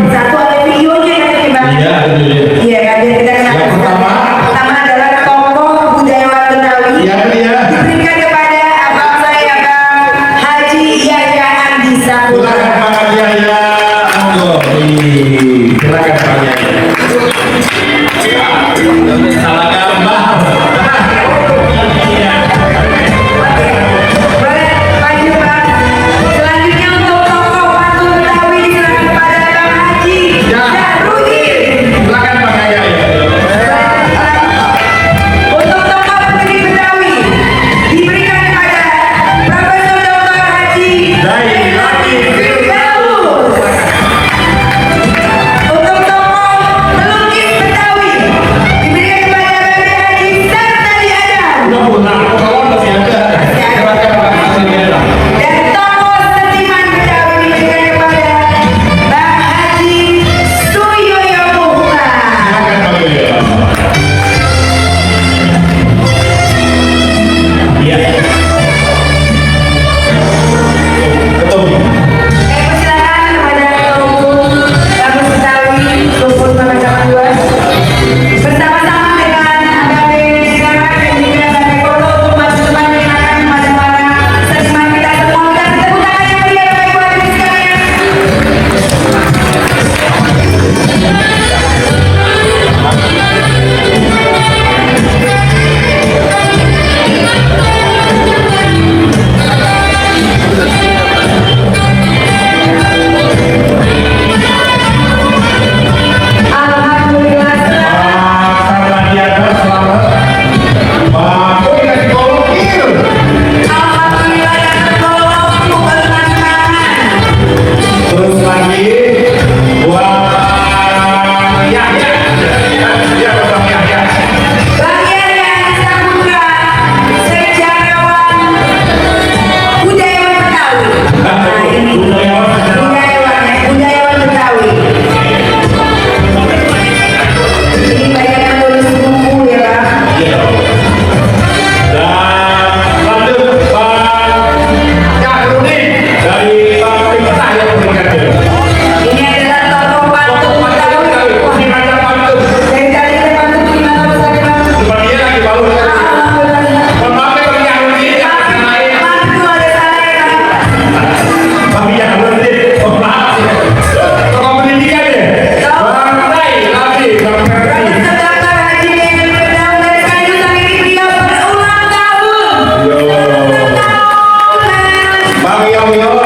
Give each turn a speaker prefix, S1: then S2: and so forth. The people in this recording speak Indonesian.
S1: satu ada videonya kan ini Bang?
S2: Iya,
S1: Iya kan, biar kita kenal.
S2: Yang pertama
S1: adalah tokoh budayawan Betawi.
S2: Yang kedua
S1: diberikan kepada abang saya Bang Haji Yahya Andi Saputra.
S2: silakan Pak Yahya, monggo. Silakan Pak Yahya. Salah gambar.
S1: Boleh maju Bang. Selanjutnya untuk tokoh patung Betawi diserahkan kepada Bang Haji
S2: Ya.
S1: Darudin.
S2: Silakan Pak Yahya.
S1: Untuk tokoh putri Betawi diberikan kepada Profesor Dr. Haji
S2: Zainati
S1: Firdaus. Untuk tokoh pelukis Betawi diberikan kepada Bapak Haji Sartali Adam.
S2: Kawan masih ada. Silakan Pak Yahya.
S1: Dan tokoh seniman Betawi diberikan kepada Bang Haji Suyoyo Mukhtar.
S2: Silakan Pak Yahya. Iya. Betul.
S1: Persilakan kepada Bagus Betawi Luput Pemakaman 2 bersama-sama dengan AKP Sekarang dan juga AKP Kolo untuk maju depan mengenalkan kepada para seniman kita semua. Dan tepuk tangan yang meriah Bapak Ibu hadirin sekalian. Alhamdulillah Alhamdulillah yang tertolong pukul tangan.
S2: Terus lagi buat Yahya. Ya, Bang Yahya.
S1: Bang Yahya Saputra, sejarawan budayawan Betawi. Nah ini budayawan Betawi. Ini banyak menulis buku ya Bang.
S2: Iya. Dan lanjut Bang Yahrudin dari Pabrik Petah yang berikutnya.
S1: Ini adalah tokoh patung Betawi. Wah,
S2: Ini macam pantun.
S1: dari tadi ada patung gimana Mas Adi, Bang?
S2: Cuma dia lagi baru.
S1: Alhamdulillah.
S2: Mohon maaf ya Bang Yahrudin.
S1: Maaf itu ada salah ya Bang.
S2: Bang Yahrudin. Oh maaf. Tokoh pendidikan ya. Bang Rai, Labi, Bang Ferdi.
S1: Profesor Dr. Haji Firdaus dari kayu sang ini beliau berulang tahun.
S2: Yo.
S1: Tahun.
S2: Bang Yoyo.